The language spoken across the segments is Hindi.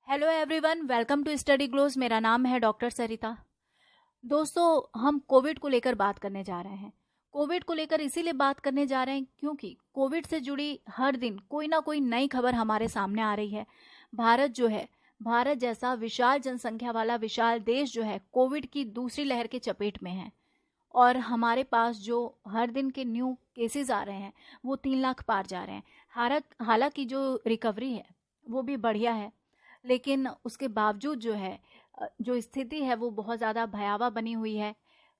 Hello everyone, welcome to Study Gloss. मेरा नाम है डॉक्टर सरिता। दोस्तों, हम कोविड को लेकर बात करने जा रहे हैं। कोविड को लेकर इसीलिए बात करने जा रहे हैं क्योंकि कोविड से जुड़ी हर दिन कोई ना कोई नई खबर हमारे सामने आ रही है। भारत जैसा विशाल जनसंख्या वाला विशाल देश जो है कोविड की दूसरी लहर के चपेट में है और हमारे पास जो हर दिन के न्यू केसेस आ रहे हैं वो 3 लाख पार जा रहे हैं। हालांकि जो रिकवरी है वो भी बढ़िया है, लेकिन उसके बावजूद जो है जो स्थिति है वो बहुत ज़्यादा भयावह बनी हुई है।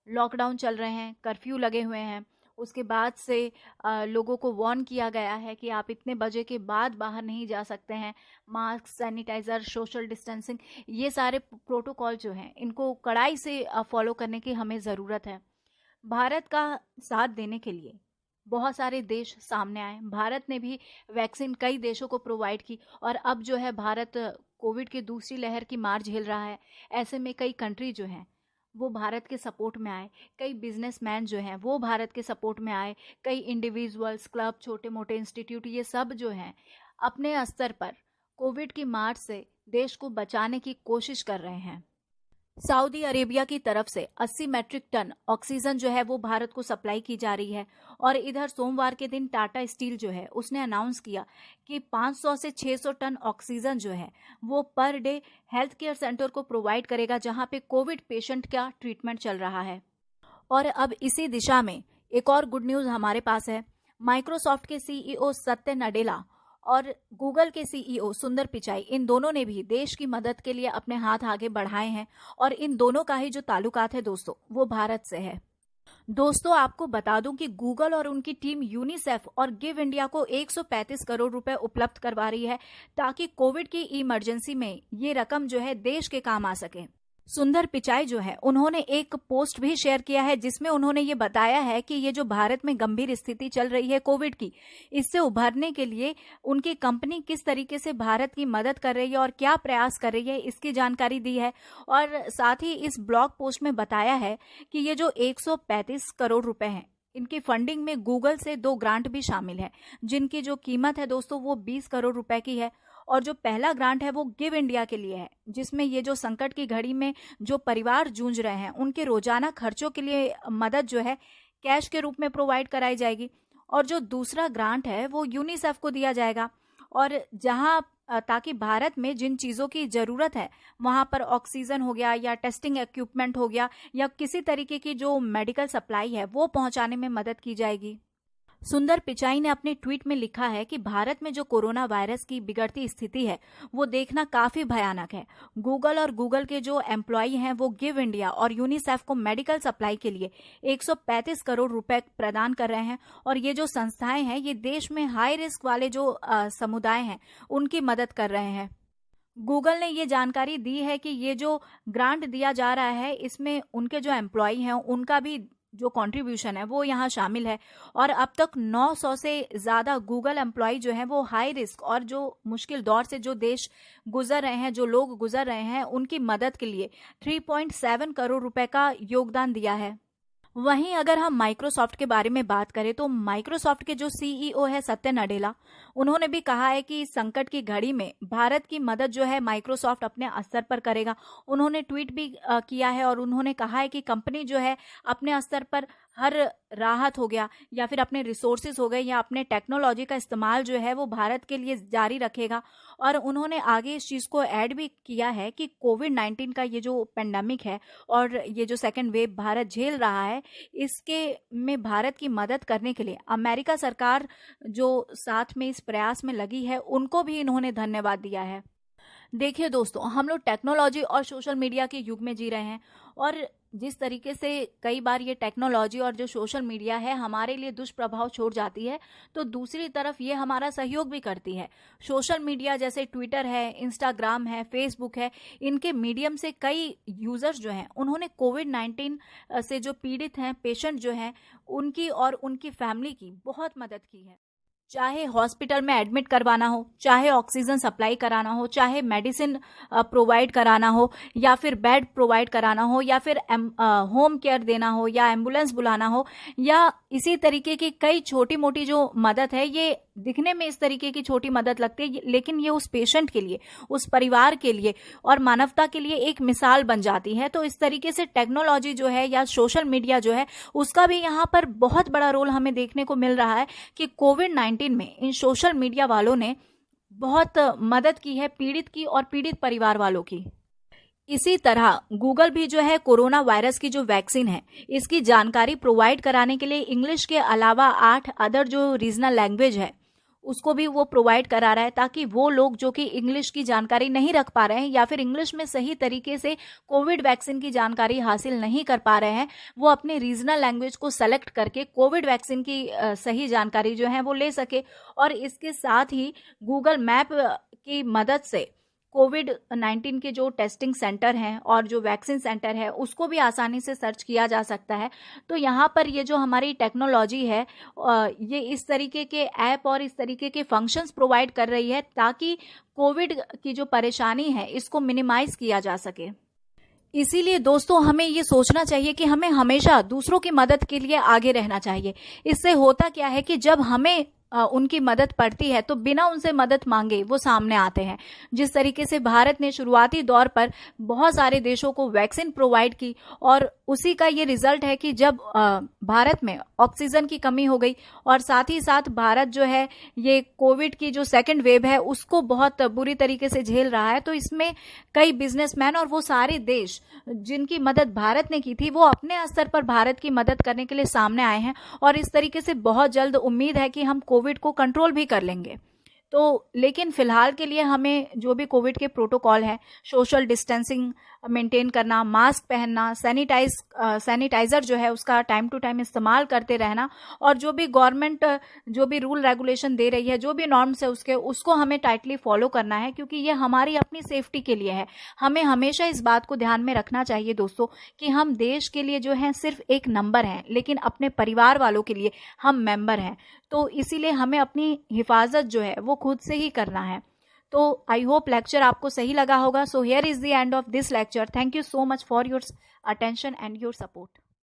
लॉकडाउन चल रहे हैं, कर्फ्यू लगे हुए हैं। उसके बाद से लोगों को वार्न किया गया है कि आप इतने बजे के बाद बाहर नहीं जा सकते हैं। मास्क, सैनिटाइज़र, सोशल डिस्टेंसिंग, ये सारे प्रोटोकॉल जो हैं इनको कड़ाई से फॉलो करने की हमें ज़रूरत है। भारत का साथ देने के लिए बहुत सारे देश सामने आए। भारत ने भी वैक्सीन कई देशों को प्रोवाइड की और अब जो है भारत कोविड की दूसरी लहर की मार झेल रहा है। ऐसे में कई कंट्री जो हैं वो भारत के सपोर्ट में आए, कई बिजनेसमैन जो हैं वो भारत के सपोर्ट में आए, कई इंडिविजुअल्स, क्लब, छोटे मोटे इंस्टीट्यूट, ये सब जो हैं अपने स्तर पर कोविड की मार से देश को बचाने की कोशिश कर रहे हैं। सऊदी अरेबिया की तरफ से 80 मैट्रिक टन ऑक्सीजन जो है वो भारत को सप्लाई की जा रही है और इधर सोमवार के दिन टाटा स्टील जो है उसने अनाउंस किया कि 500 से 600 टन ऑक्सीजन जो है वो per day health care centre को प्रोवाइड करेगा जहां पे कोविड पेशेंट का ट्रीटमेंट चल रहा है। और अब इसी दिशा में एक और गुड न्यूज हमारे पास है। माइक्रोसॉफ्ट के सीईओ सत्य नडेला और गूगल के सीईओ सुंदर पिचाई, इन दोनों ने भी देश की मदद के लिए अपने हाथ आगे बढ़ाए हैं और इन दोनों का ही जो ताल्लुकात है दोस्तों वो भारत से है। दोस्तों, आपको बता दूं कि गूगल और उनकी टीम यूनिसेफ और गिव इंडिया को 135 करोड़ रुपए उपलब्ध करवा रही है ताकि कोविड की इमरजेंसी में ये रकम जो है देश के काम आ सके। सुंदर पिचाई जो है उन्होंने एक पोस्ट भी शेयर किया है जिसमें उन्होंने ये बताया है कि ये जो भारत में गंभीर स्थिति चल रही है कोविड की, इससे उभरने के लिए उनकी कंपनी किस तरीके से भारत की मदद कर रही है और क्या प्रयास कर रही है इसकी जानकारी दी है। और साथ ही इस ब्लॉग पोस्ट में बताया है कि ये जो 135 करोड़ रुपए हैं इनकी फंडिंग में गूगल से 2 ग्रांट भी शामिल है जिनकी जो कीमत है दोस्तों वो 20 करोड़ रुपए की है। और जो पहला ग्रांट है वो गिव इंडिया के लिए है जिसमें ये जो संकट की घड़ी में जो परिवार जूझ रहे हैं उनके रोजाना खर्चों के लिए मदद जो है कैश के रूप में प्रोवाइड कराई जाएगी। और जो दूसरा ग्रांट है वो यूनिसेफ को दिया जाएगा और जहां ताकि भारत में जिन चीज़ों की ज़रूरत है वहां पर ऑक्सीजन हो गया या टेस्टिंग इक्विपमेंट हो गया या किसी तरीके की जो मेडिकल सप्लाई है वो पहुंचाने में मदद की जाएगी। सुंदर पिचाई ने अपने ट्वीट में लिखा है कि भारत में जो कोरोना वायरस की बिगड़ती स्थिति है वो देखना काफी भयानक है। गूगल और गूगल के जो एम्प्लॉई हैं वो गिव इंडिया और यूनिसेफ को मेडिकल सप्लाई के लिए 135 करोड़ रुपए प्रदान कर रहे हैं और ये जो संस्थाएं हैं ये देश में हाई रिस्क वाले जो समुदाय हैं उनकी मदद कर रहे हैं। गूगल ने ये जानकारी दी है कि ये जो ग्रांट दिया जा रहा है इसमें उनके जो एम्प्लॉई हैं उनका भी जो कंट्रीब्यूशन है वो यहाँ शामिल है और अब तक 900 से ज़्यादा गूगल एम्प्लॉय जो हैं वो हाई रिस्क और जो मुश्किल दौर से जो देश गुजर रहे हैं, जो लोग गुजर रहे हैं, उनकी मदद के लिए 3.7 करोड़ रुपए का योगदान दिया है। वहीं अगर हम माइक्रोसॉफ्ट के बारे में बात करें तो माइक्रोसॉफ्ट के जो सीईओ है सत्य नडेला, उन्होंने भी कहा है कि संकट की घड़ी में भारत की मदद जो है माइक्रोसॉफ्ट अपने स्तर पर करेगा। उन्होंने ट्वीट भी किया है और उन्होंने कहा है कि कंपनी जो है अपने स्तर पर हर राहत हो गया या फिर अपने रिसोर्सेज हो गए या अपने टेक्नोलॉजी का इस्तेमाल जो है वो भारत के लिए जारी रखेगा। और उन्होंने आगे इस चीज़ को ऐड भी किया है कि कोविड-19 का ये जो पेंडेमिक है और ये जो सेकेंड वेव भारत झेल रहा है इसके में भारत की मदद करने के लिए अमेरिका सरकार जो साथ में इस प्रयास में लगी है उनको भी इन्होंने धन्यवाद दिया है। देखिए दोस्तों, हम लोग टेक्नोलॉजी और सोशल मीडिया के युग में जी रहे हैं और जिस तरीके से कई बार ये टेक्नोलॉजी और जो सोशल मीडिया है हमारे लिए दुष्प्रभाव छोड़ जाती है तो दूसरी तरफ ये हमारा सहयोग भी करती है। सोशल मीडिया जैसे ट्विटर है, इंस्टाग्राम है, फेसबुक है, इनके मीडियम से कई यूजर्स जो हैं उन्होंने कोविड-19 से जो पीड़ित हैं, पेशेंट जो हैं, उनकी और उनकी फैमिली की बहुत मदद की है। चाहे हॉस्पिटल में एडमिट करवाना हो, चाहे ऑक्सीजन सप्लाई कराना हो, चाहे मेडिसिन प्रोवाइड कराना हो या फिर बेड प्रोवाइड कराना हो या फिर होम केयर देना हो या एम्बुलेंस बुलाना हो या इसी तरीके की कई छोटी मोटी जो मदद है, ये दिखने में इस तरीके की छोटी मदद लगती है, लेकिन ये उस पेशेंट के लिए, उस परिवार के लिए और मानवता के लिए एक मिसाल बन जाती है। तो इस तरीके से टेक्नोलॉजी जो है या सोशल मीडिया जो है, उसका भी यहाँ पर बहुत बड़ा रोल हमें देखने को मिल रहा है कि कोविड-19 में इन सोशल मीडिया वालों ने बहुत मदद की है, पीड़ित की और पीड़ित परिवार वालों की। इसी तरह गूगल भी जो है कोरोना वायरस की जो वैक्सीन है, इसकी जानकारी प्रोवाइड कराने के लिए इंग्लिश के अलावा 8 अदर जो रीजनल लैंग्वेज है उसको भी वो प्रोवाइड करा रहा है, ताकि वो लोग जो कि इंग्लिश की जानकारी नहीं रख पा रहे हैं या फिर इंग्लिश में सही तरीके से कोविड वैक्सीन की जानकारी हासिल नहीं कर पा रहे हैं, वो अपने रीजनल लैंग्वेज को सेलेक्ट करके कोविड वैक्सीन की सही जानकारी जो है वो ले सके। और इसके साथ ही गूगल मैप की मदद से कोविड-19 के जो टेस्टिंग सेंटर हैं और जो वैक्सीन सेंटर है उसको भी आसानी से सर्च किया जा सकता है। तो यहाँ पर ये जो हमारी टेक्नोलॉजी है, ये इस तरीके के ऐप और इस तरीके के फंक्शंस प्रोवाइड कर रही है ताकि कोविड की जो परेशानी है इसको मिनिमाइज किया जा सके। इसीलिए दोस्तों हमें ये सोचना चाहिए कि हमें हमेशा दूसरों की मदद के लिए आगे रहना चाहिए। इससे होता क्या है कि जब हमें उनकी मदद पड़ती है तो बिना उनसे मदद मांगे वो सामने आते हैं। जिस तरीके से भारत ने शुरुआती दौर पर बहुत सारे देशों को वैक्सीन प्रोवाइड की और उसी का ये रिजल्ट है कि जब भारत में ऑक्सीजन की कमी हो गई और साथ ही साथ भारत जो है ये कोविड की जो सेकंड वेव है उसको बहुत बुरी तरीके से झेल रहा है। तो इसमें कई बिजनेसमैन और वो सारे देश जिनकी मदद भारत ने की थी वो अपने स्तर पर भारत की मदद करने के लिए सामने आए हैं और इस तरीके से बहुत जल्द उम्मीद है कि हम कोविड को कंट्रोल भी कर लेंगे। तो लेकिन फिलहाल के लिए हमें जो भी कोविड के प्रोटोकॉल है, सोशल डिस्टेंसिंग मेंटेन करना, मास्क पहनना, सैनिटाइजर जो है उसका टाइम टू टाइम इस्तेमाल करते रहना और जो भी गवर्नमेंट जो भी रूल रेगुलेशन दे रही है, जो भी नॉर्म्स है उसको हमें टाइटली फॉलो करना है, क्योंकि ये हमारी अपनी सेफ्टी के लिए है। हमें हमेशा इस बात को ध्यान में रखना चाहिए दोस्तों कि हम देश के लिए जो है सिर्फ एक नंबर हैं, लेकिन अपने परिवार वालों के लिए हम मेंबर हैं। तो इसीलिए हमें अपनी हिफाजत जो है वो खुद से ही करना है। तो आई होप लेक्चर आपको सही लगा होगा। So here is the end of this lecture. Thank you so much for your attention and your support.